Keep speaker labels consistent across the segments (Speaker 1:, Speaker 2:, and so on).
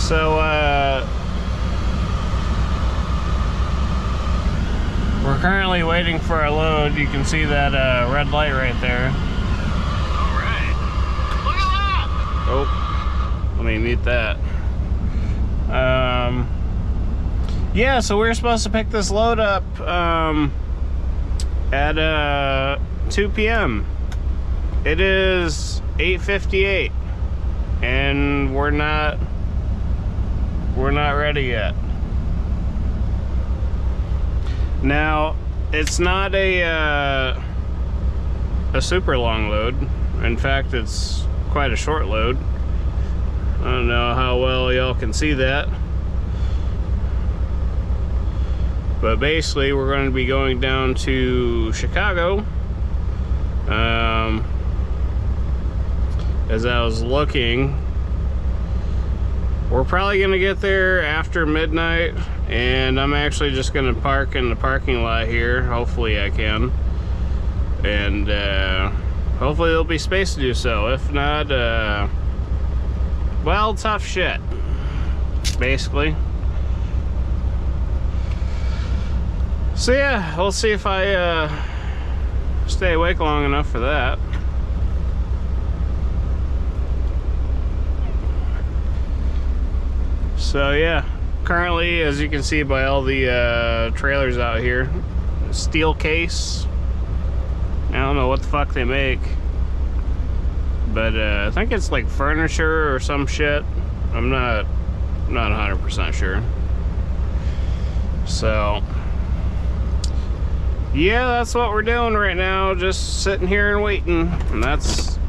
Speaker 1: So, we're currently waiting for our load. You can see that red light right there.
Speaker 2: Alright. Look at that!
Speaker 1: Oh, let me mute that. Yeah, so we're supposed to pick this load up at 2 p.m. It is 8:58, and we're not ready yet. Now, it's not a super long load. In fact, it's quite a short load. I don't know how well y'all can see that. But basically, we're going to be going down to Chicago. As I was looking, we're probably going to get there after midnight, and I'm actually just going to park in the parking lot here. Hopefully I can. And hopefully there'll be space to do so. If not, well, tough shit, basically. So yeah, we'll see if I stay awake long enough for that. So yeah, currently, as you can see by all the trailers out here, steel case. I don't know what the fuck they make, but I think it's like furniture or some shit. I'm not 100% sure. So yeah, that's what we're doing right now, just sitting here and waiting. And that's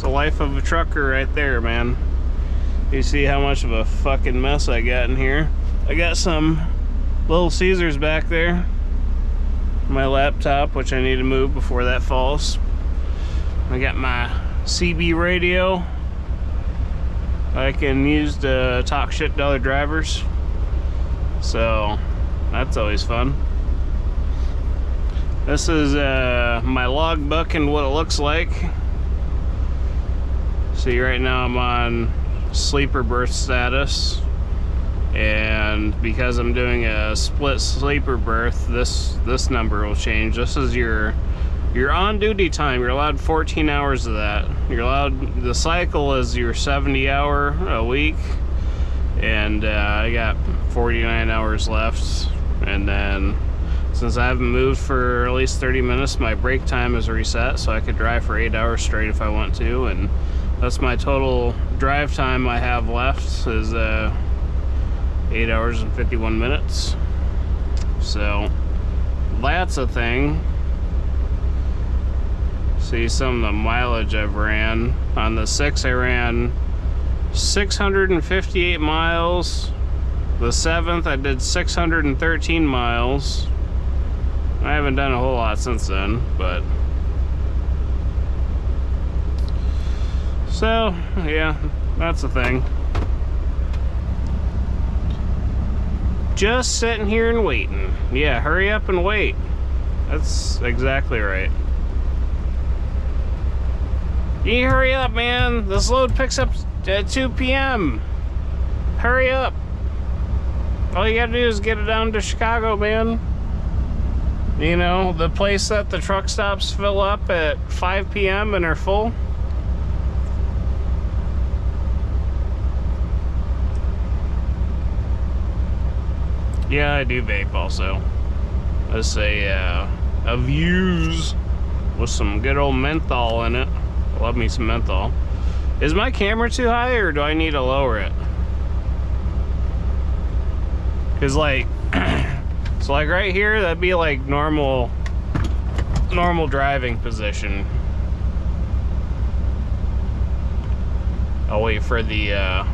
Speaker 1: the life of a trucker right there, man. You see how much of a fucking mess I got in here. I got some Little Caesars back there, my laptop, which I need to move before that falls. I got my CB radio I can use to talk shit to other drivers, so that's always fun. This is my logbook and what it looks like. See, right now I'm on sleeper berth status, and because I'm doing a split sleeper berth, this number will change. This is your on duty time. You're allowed 14 hours of that. You're allowed, the cycle is your 70-hour a week, and I got 49 hours left. And then since I haven't moved for at least 30 minutes, my break time is reset, so I could drive for 8 hours straight if I want to, and that's my total drive time I have left is 8 hours and 51 minutes. So that's a thing. See some of the mileage I've ran. On the 6 I ran 658 miles. The 7th I did 613 miles. I haven't done a whole lot since then, but so yeah, that's the thing. Just sitting here and waiting. Yeah, hurry up and wait. That's exactly right. You hurry up, man. This load picks up at 2 p.m. Hurry up. All you gotta do is get it down to Chicago, man. You know, the place that the truck stops fill up at 5 p.m. and are full. Yeah, I do vape also. Let's say a Vuse with some good old menthol in it. Love me some menthol. Is my camera too high, or do I need to lower it? Cause like, so like right here, that'd be like normal driving position. I'll wait for the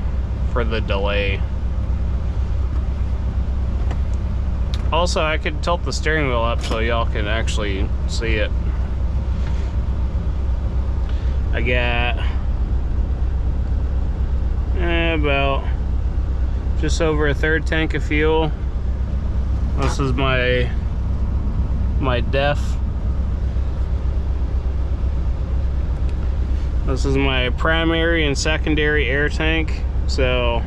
Speaker 1: delay. Also, I could tilt the steering wheel up so y'all can actually see it. I got about just over a third tank of fuel. This is my DEF. This is my primary and secondary air tank. So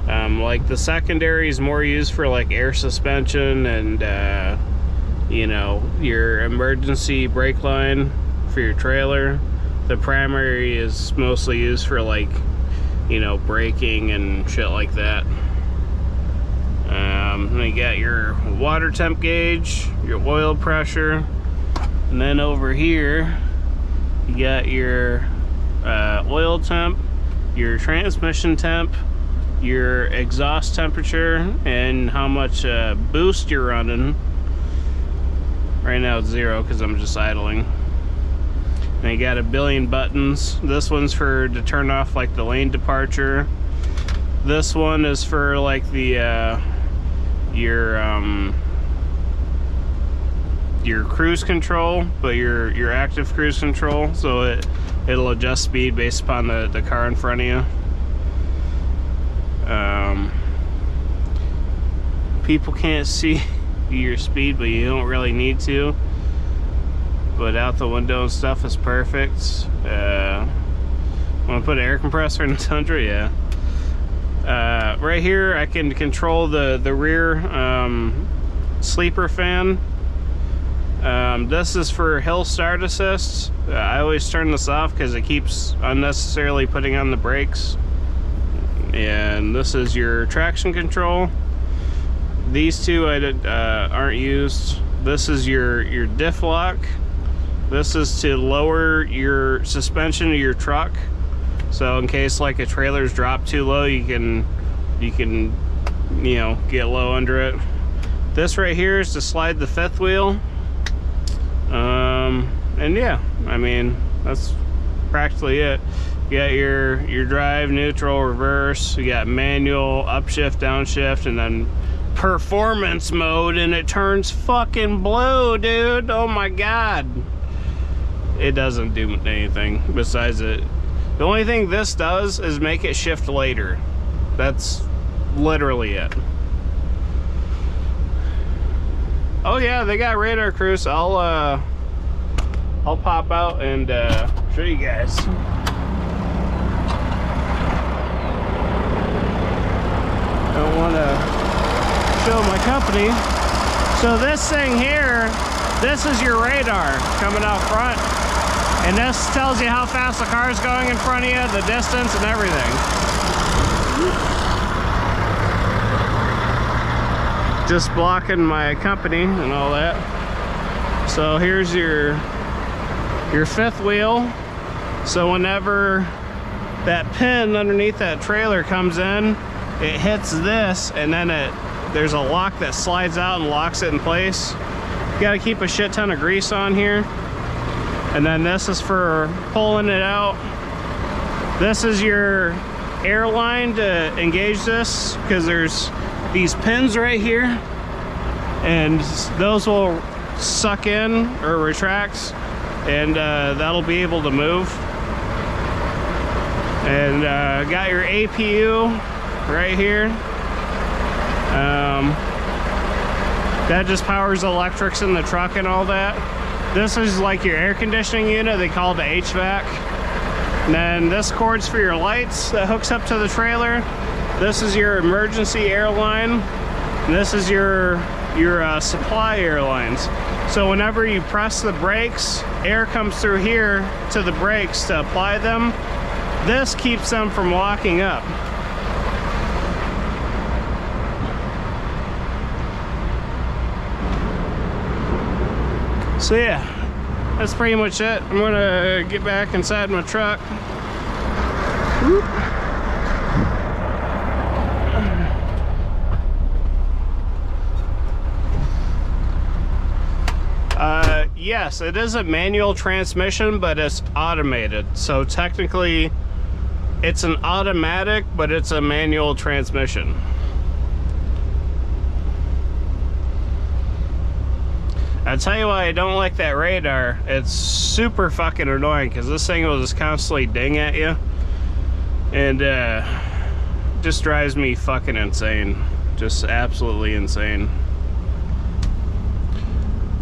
Speaker 1: Like the secondary is more used for like air suspension and you know, your emergency brake line for your trailer. The primary is mostly used for like, you know, braking and shit like that. Then you got your water temp gauge, your oil pressure, and then over here you got your oil temp, your transmission temp, your exhaust temperature, and how much boost you're running. Right now it's 0 because I'm just idling. And you got a billion buttons. This one's for to turn off like the lane departure. This one is for like the your cruise control, but your active cruise control, so it'll adjust speed based upon the car in front of you. People can't see your speed, but you don't really need to. But out the window and stuff is perfect. Want to put an air compressor in the Tundra? Yeah. Right here I can control the rear sleeper fan. This is for hill start assist. I always turn this off because it keeps unnecessarily putting on the brakes. And this is your traction control. These two aren't used. This is your diff lock. This is to lower your suspension of your truck. So in case like a trailer's dropped too low, you can you know, get low under it. This right here is to slide the fifth wheel. And yeah, I mean, that's practically it. You got your drive, neutral, reverse. You got manual, upshift, downshift, and then performance mode, and it turns fucking blue, dude. Oh my god. It doesn't do anything besides it. The only thing this does is make it shift later. That's literally it. Oh yeah, they got radar cruise. I'll pop out and show you guys. I don't want to show my company. So this thing here, this is your radar coming out front, and this tells you how fast the car is going in front of you, the distance, and everything. Just blocking my company and all that. So here's your fifth wheel. So whenever that pin underneath that trailer comes in, it hits this, and then there's a lock that slides out and locks it in place. You gotta keep a shit ton of grease on here. And then this is for pulling it out. This is your air line to engage this, because there's these pins right here, and those will suck in or retract, and that'll be able to move. And got your APU right here. That just powers electrics in the truck and all that. This is like your air conditioning unit. They call it the HVAC. And then this cord's for your lights that hooks up to the trailer. This is your emergency air line. And this is your supply air lines. So whenever you press the brakes, air comes through here to the brakes to apply them. This keeps them from locking up. So yeah, that's pretty much it. I'm gonna get back inside my truck. Whoop. Yes, it is a manual transmission, but it's automated. So technically, it's an automatic, but it's a manual transmission. I'll tell you why I don't like that radar. It's super fucking annoying, because this thing will just constantly ding at you. And just drives me fucking insane. Just absolutely insane.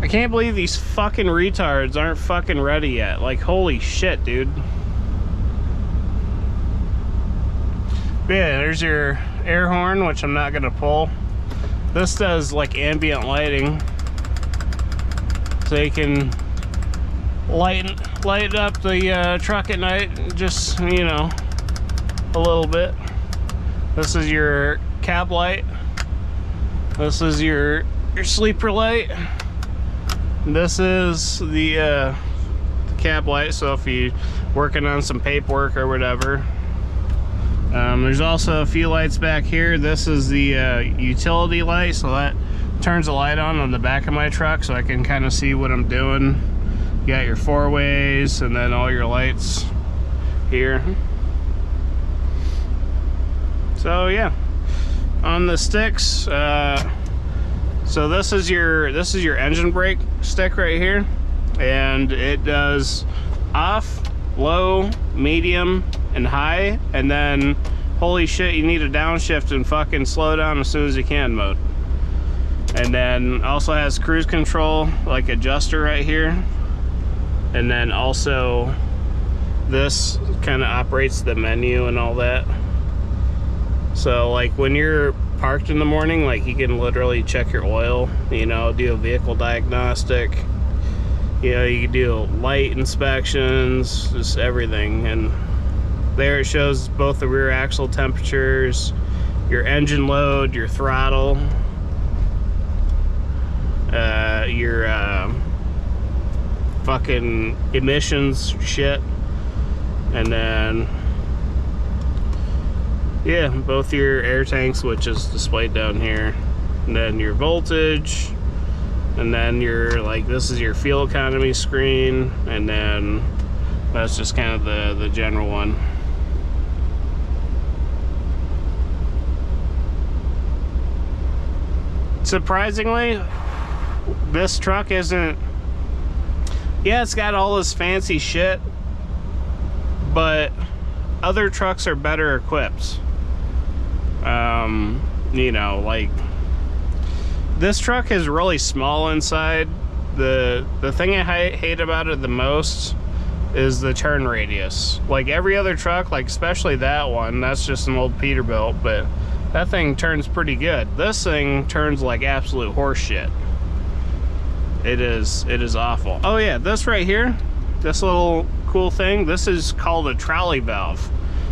Speaker 1: I can't believe these fucking retards aren't fucking ready yet. Like, holy shit, dude. But Yeah, there's your air horn, which I'm not gonna pull. This does like ambient lighting, so you can light up the truck at night, just, you know, a little bit. This is your cab light. This is your sleeper light. This is the cab light, so if you're working on some paperwork or whatever. There's also a few lights back here. This is the utility light, so that turns the light on the back of my truck so I can kind of see what I'm doing. You got your four ways and then all your lights here. So yeah, on the sticks, so this is your engine brake stick right here, and it does off, low, medium, and high, and then holy shit, you need a downshift and fucking slow down as soon as you can mode. And then also has cruise control, like adjuster right here, and then also this kind of operates the menu and all that. So like when you're parked in the morning, like you can literally check your oil, you know, do a vehicle diagnostic, you know, you can do light inspections, just everything. And there it shows both the rear axle temperatures, your engine load, your throttle, your fucking emissions shit, and then yeah, both your air tanks, which is displayed down here, and then your voltage, and then your, like, this is your fuel economy screen, and then that's just kind of the general one. Surprisingly, this truck isn't, yeah, it's got all this fancy shit, but other trucks are better equipped. You know, like, this truck is really small inside. The thing I hate about it the most is the turn radius. Like every other truck, like especially that one, that's just an old Peterbilt, but that thing turns pretty good. This thing turns like absolute horse shit. It is awful. Oh yeah, this right here, this little cool thing, this is called a trolley valve.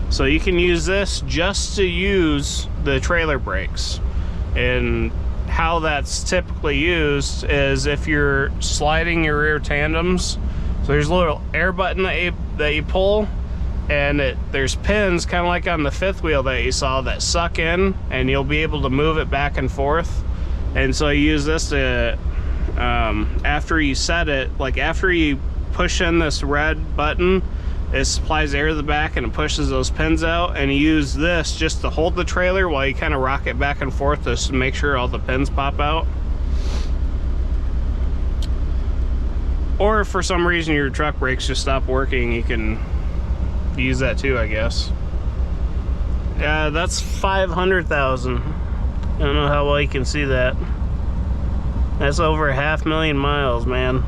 Speaker 1: So you can use this just to use the trailer brakes. And how that's typically used is if you're sliding your rear tandems, so there's a little air button that you pull, and there's pins kind of like on the fifth wheel that you saw that suck in, and you'll be able to move it back and forth. And so you use this to, after you set it, like after you push in this red button, it supplies air to the back and it pushes those pins out, and you use this just to hold the trailer while you kind of rock it back and forth just to make sure all the pins pop out. Or if for some reason your truck brakes just stop working, you can use that too, I guess. Yeah, that's 500,000. I don't know how well you can see that. That's over 500,000 miles, man.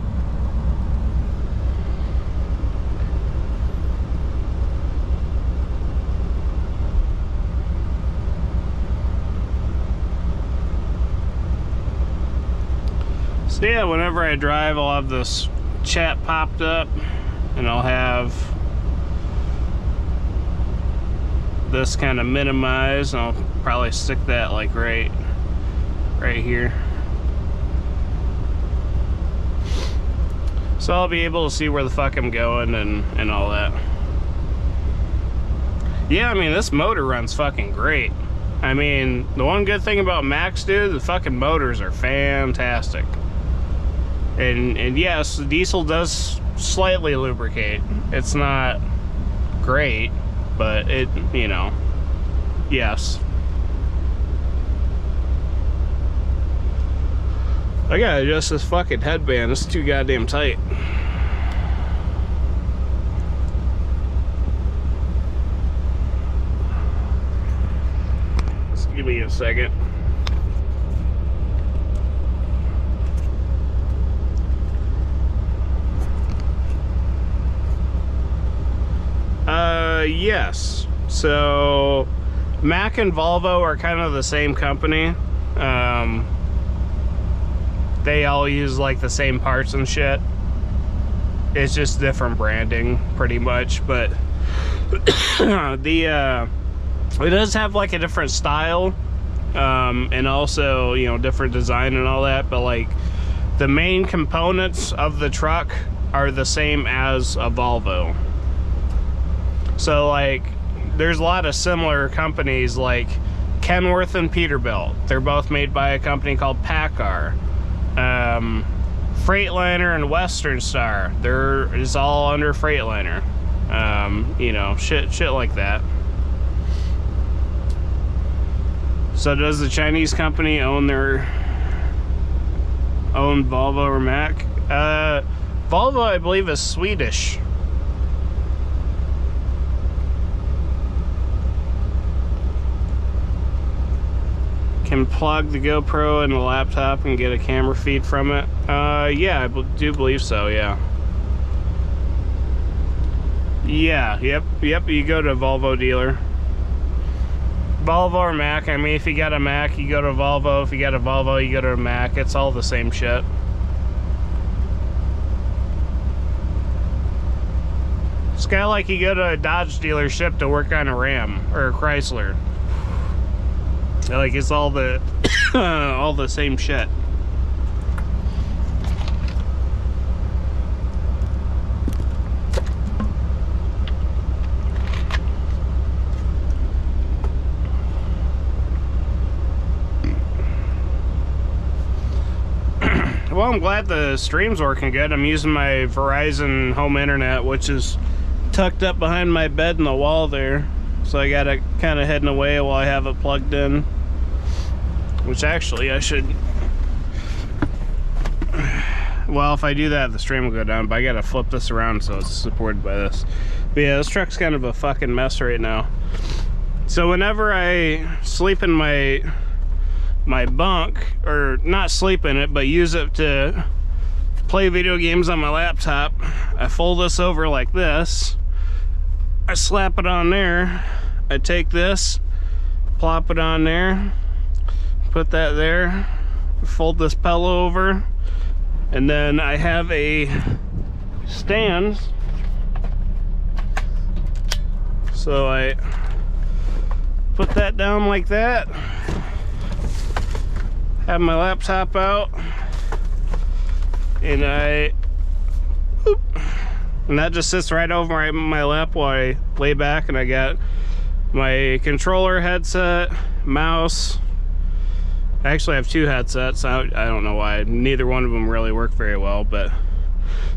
Speaker 1: So yeah, whenever I drive, I'll have this chat popped up, and I'll have this kind of minimized, and I'll probably stick that like right here. So I'll be able to see where the fuck I'm going and all that. Yeah, I mean, this motor runs fucking great. I mean, the one good thing about Max, dude, the fucking motors are fantastic. And yes, the diesel does slightly lubricate. It's not great, but it, you know, yes. I gotta adjust this fucking headband. It's too goddamn tight. Just give me a second. Yes. So Mack and Volvo are kind of the same company. They all use like the same parts and shit. It's just different branding pretty much, but it does have like a different style, and also, you know, different design and all that, but like the main components of the truck are the same as a Volvo. So like there's a lot of similar companies like Kenworth and Peterbilt. They're both made by a company called PACCAR. Freightliner and Western Star, they're is all under Freightliner. You know, shit like that. So does the Chinese company own Volvo or Mack? Volvo, I believe, is Swedish. Can plug the GoPro in the laptop and get a camera feed from it. Yeah, I do believe so, yeah. Yeah, yep, you go to a Volvo dealer. Volvo or Mack, I mean, if you got a Mack, you go to Volvo. If you got a Volvo, you go to a Mack. It's all the same shit. It's kind of like you go to a Dodge dealership to work on a Ram or a Chrysler. Like, it's all the all the same shit. Well, I'm glad the stream's working good. I'm using my Verizon home internet, which is tucked up behind my bed in the wall there. So I gotta kind of heading away while I have it plugged in. Which actually I should... Well, if I do that, the stream will go down, but I gotta flip this around so it's supported by this. But yeah, this truck's kind of a fucking mess right now. So whenever I sleep in my bunk, or not sleep in it, but use it to play video games on my laptop, I fold this over like this. I slap it on there. I take this, plop it on there, put that there, fold this pillow over, and then I have a stand. So I put that down like that, have my laptop out, and and that just sits right over my lap while I lay back, and I got my controller, headset, mouse. I actually have two headsets. I don't know why. Neither one of them really work very well, but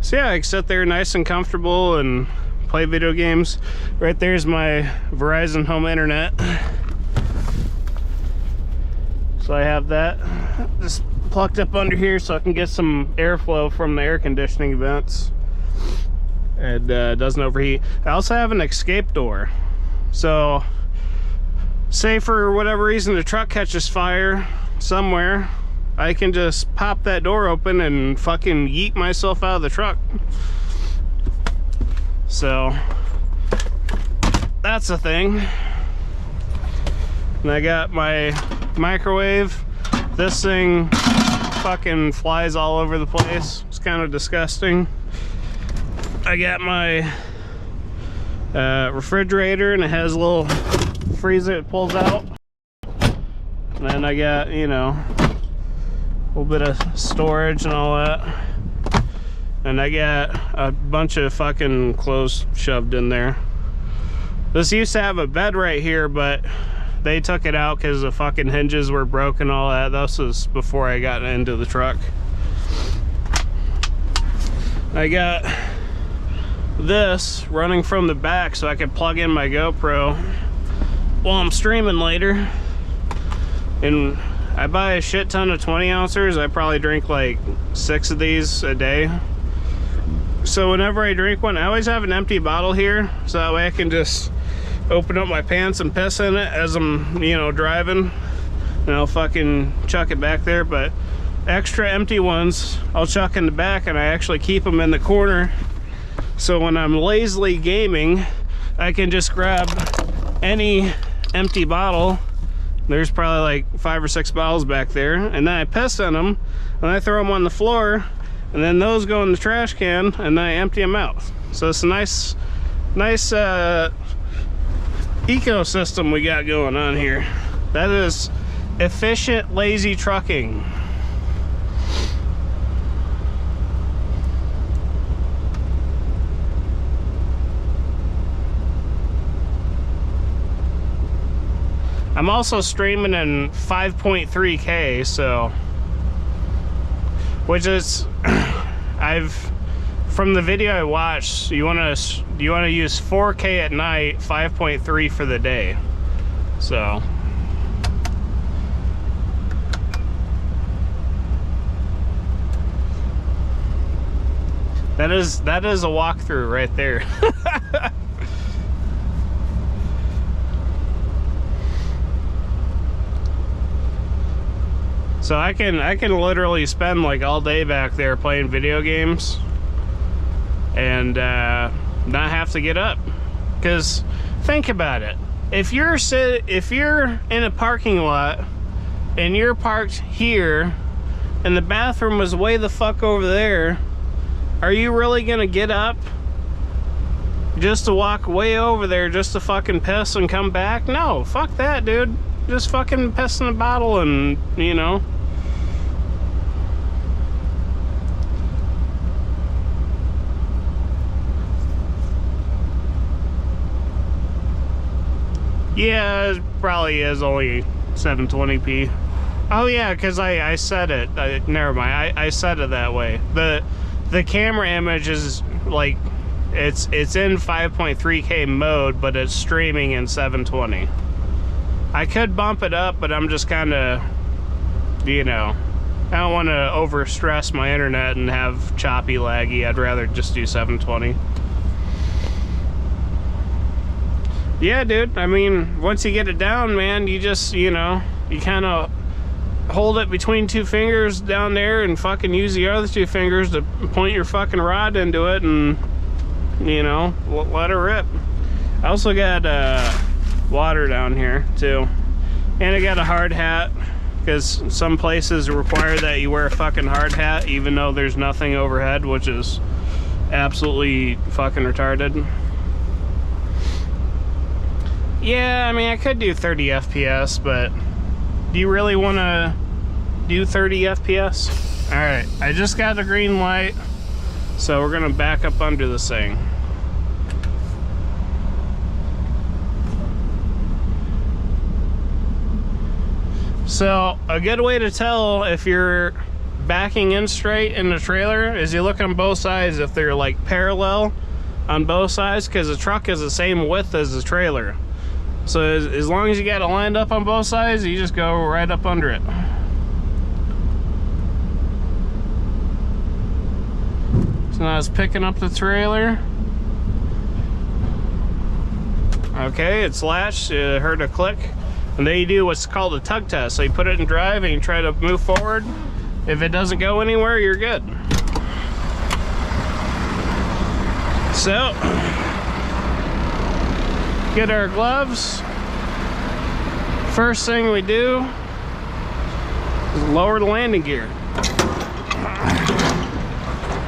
Speaker 1: so yeah, I can sit there nice and comfortable and play video games. Right there's my Verizon home internet. So I have that just plucked up under here so I can get some airflow from the air conditioning vents. It doesn't overheat. I also have an escape door. So say for whatever reason the truck catches fire somewhere, I can just pop that door open and fucking yeet myself out of the truck. So that's a thing. And I got my microwave. This thing fucking flies all over the place. It's kind of disgusting. I got my refrigerator, and it has a little freezer it pulls out. And then I got, you know, a little bit of storage and all that. And I got a bunch of fucking clothes shoved in there. This used to have a bed right here, but they took it out because the fucking hinges were broken and all that. This was before I got into the truck. I got this running from the back so I could plug in my GoPro while I'm streaming later. And I buy a shit ton of 20 ounces. I probably drink like 6 of these a day. So whenever I drink one, I always have an empty bottle here, so that way I can just open up my pants and piss in it as I'm, you know, driving, and I'll fucking chuck it back there. But extra empty ones I'll chuck in the back, and I actually keep them in the corner, so when I'm lazily gaming, I can just grab any empty bottle. There's probably like 5 or 6 bottles back there, and then I piss in them, and I throw them on the floor, and then those go in the trash can, and then I empty them out. So it's a nice ecosystem we got going on here. That is efficient, lazy trucking. I'm also streaming in 5.3K, so, which is, from the video I watched, you want to use 4K at night, 5.3 for the day. So that is a walkthrough right there. So I can literally spend like all day back there playing video games and not have to get up. Because think about it. If you're in a parking lot and you're parked here and the bathroom was way the fuck over there, are you really gonna get up just to walk way over there just to fucking piss and come back? No, fuck that, dude. Just fucking piss in a bottle and, you know. Yeah, it probably is only 720p. Oh yeah, because I said it. Never mind. I said it that way. The camera image is like it's in 5.3K mode, but it's streaming in 720. I could bump it up, but I'm just kind of, you know, I don't want to over stress my internet and have choppy, laggy. I'd rather just do 720. Yeah, dude, I mean, once you get it down, man, you just, you know, you kind of hold it between 2 fingers down there and fucking use the other 2 fingers to point your fucking rod into it and, you know, let it rip. I also got water down here, too. And I got a hard hat, because some places require that you wear a fucking hard hat, even though there's nothing overhead, which is absolutely fucking retarded. Yeah, I mean, I could do 30 FPS, but do you really want to do 30 FPS? All right, I just got the green light, so we're gonna back up under this thing. So a good way to tell if you're backing in straight in the trailer is you look on both sides if they're like parallel on both sides, because the truck is the same width as the trailer. So as long as you got it lined up on both sides, you just go right up under it. So now it's picking up the trailer. Okay, it's latched, you heard a click. And then you do what's called a tug test. So you put it in drive and you try to move forward. If it doesn't go anywhere, you're good. So, get our gloves. First thing we do is lower the landing gear.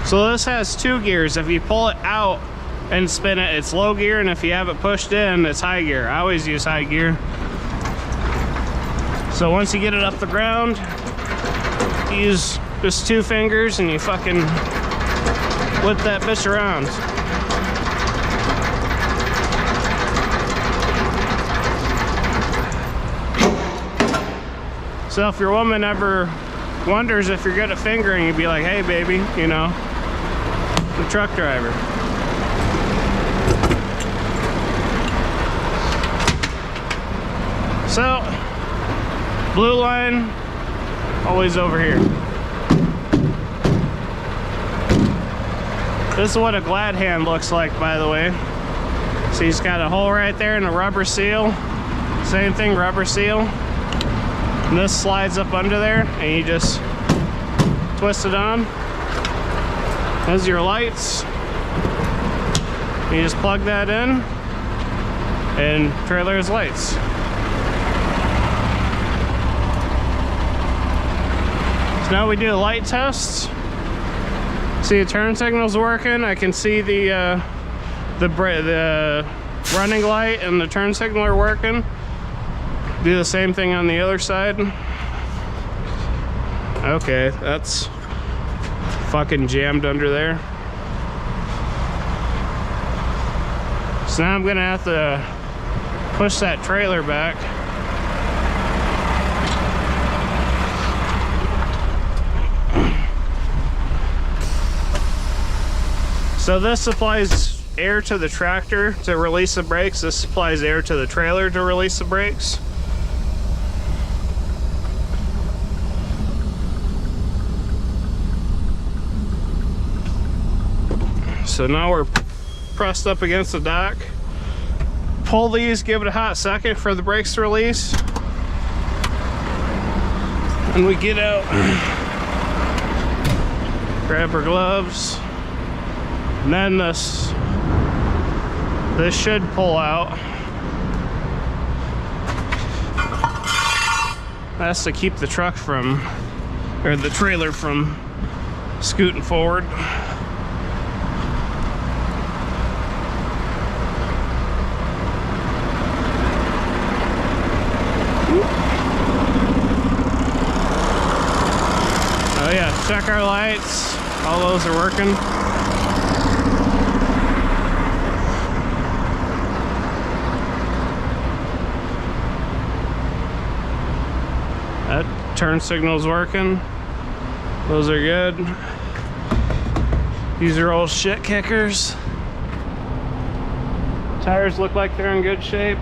Speaker 1: So this has 2 gears. If you pull it out and spin it, it's low gear, and if you have it pushed in, it's high gear. I always use high gear. So once you get it up the ground, use just 2 fingers and you fucking whip that bitch around. So if your woman ever wonders if you're good at fingering, you'd be like, hey baby, you know, the truck driver. So, blue line, always over here. This is what a glad hand looks like, by the way. So he's got a hole right there and a rubber seal. Same thing, rubber seal. And this slides up under there and you just twist it on. Those are your lights. You just plug that in and trailer has lights. So now we do a light test. See the turn signal's working. I can see the running light and the turn signal are working. Do the same thing on the other side. Okay, that's fucking jammed under there. So now I'm gonna have to push that trailer back. So this supplies air to the tractor to release the brakes. This supplies air to the trailer to release the brakes. So now we're pressed up against the dock. Pull these, give it a hot second for the brakes to release. And we get out. Grab our gloves. And then this should pull out. That's to keep the truck from, or the trailer from scooting forward. Oh yeah, check our lights. All those are working. That turn signal's working. Those are good. These are old shit kickers. Tires look like they're in good shape.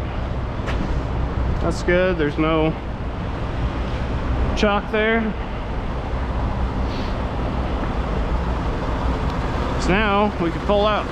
Speaker 1: That's good. There's no chalk there. So now we can pull out.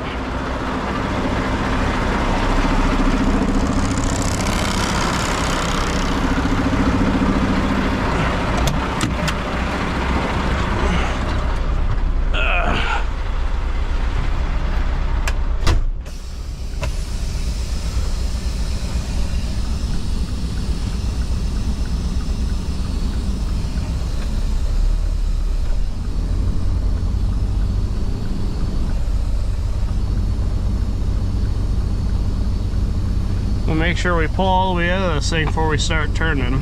Speaker 1: We'll make sure we pull all the way out of this thing before we start turning.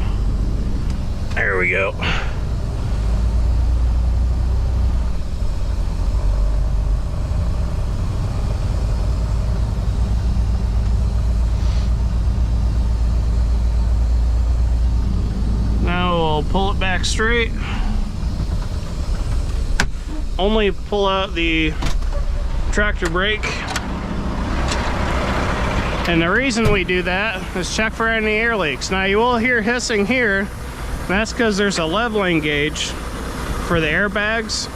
Speaker 1: There we go. Now we'll pull it back straight. Only pull out the tractor brake. And the reason we do that is check for any air leaks. Now you will hear hissing here. That's because there's a leveling gauge for the airbags.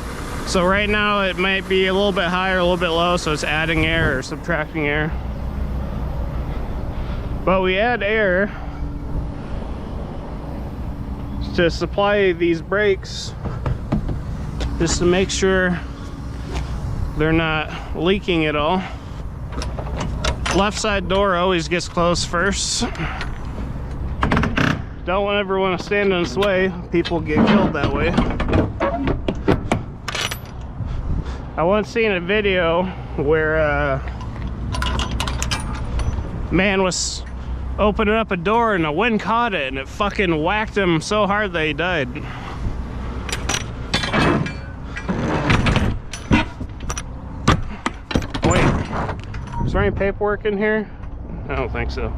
Speaker 1: So right now it might be a little bit high or a little bit low, so it's adding air or subtracting air. But we add air to supply these brakes just to make sure they're not leaking at all. Left side door always gets closed first. Don't ever want to stand in its way. People get killed that way. I once seen a video where a man was opening up a door and the wind caught it and it fucking whacked him so hard that he died. Is there any paperwork in here? I don't think so.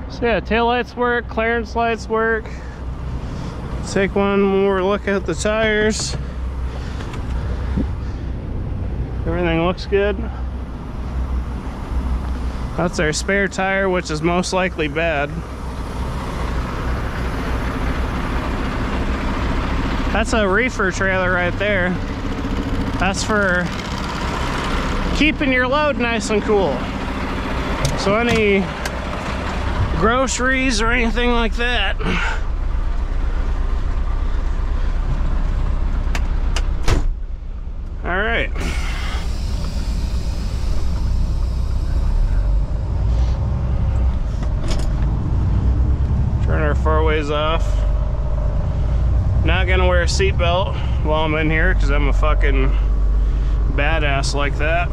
Speaker 1: So yeah, taillights work, clearance lights work. Let's take one more look at the tires. Everything looks good. That's our spare tire, which is most likely bad. That's a reefer trailer right there. That's for keeping your load nice and cool. So any groceries or anything like that. All right. ways off. Not gonna wear a seatbelt while I'm in here because I'm a fucking badass like that.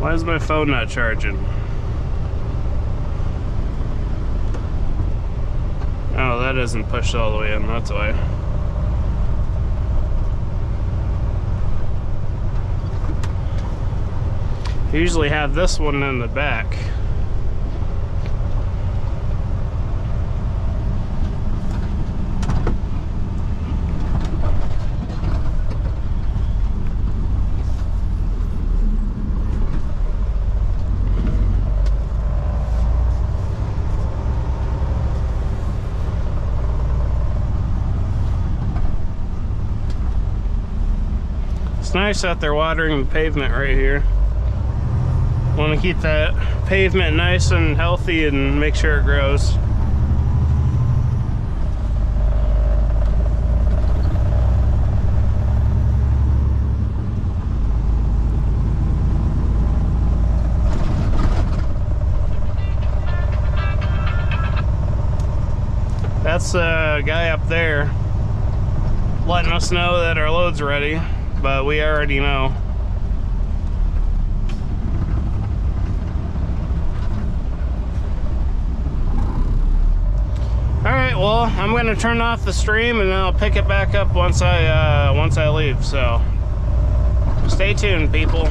Speaker 1: Why is my phone not charging? Oh, that isn't pushed all the way in, that's why. I usually have this one in the back. It's nice that they're watering the pavement right here. Want to keep that pavement nice and healthy and make sure it grows. That's the guy up there letting us know that our load's ready, but we already know. Alright, well, I'm gonna turn off the stream and then I'll pick it back up once I leave, so stay tuned, people.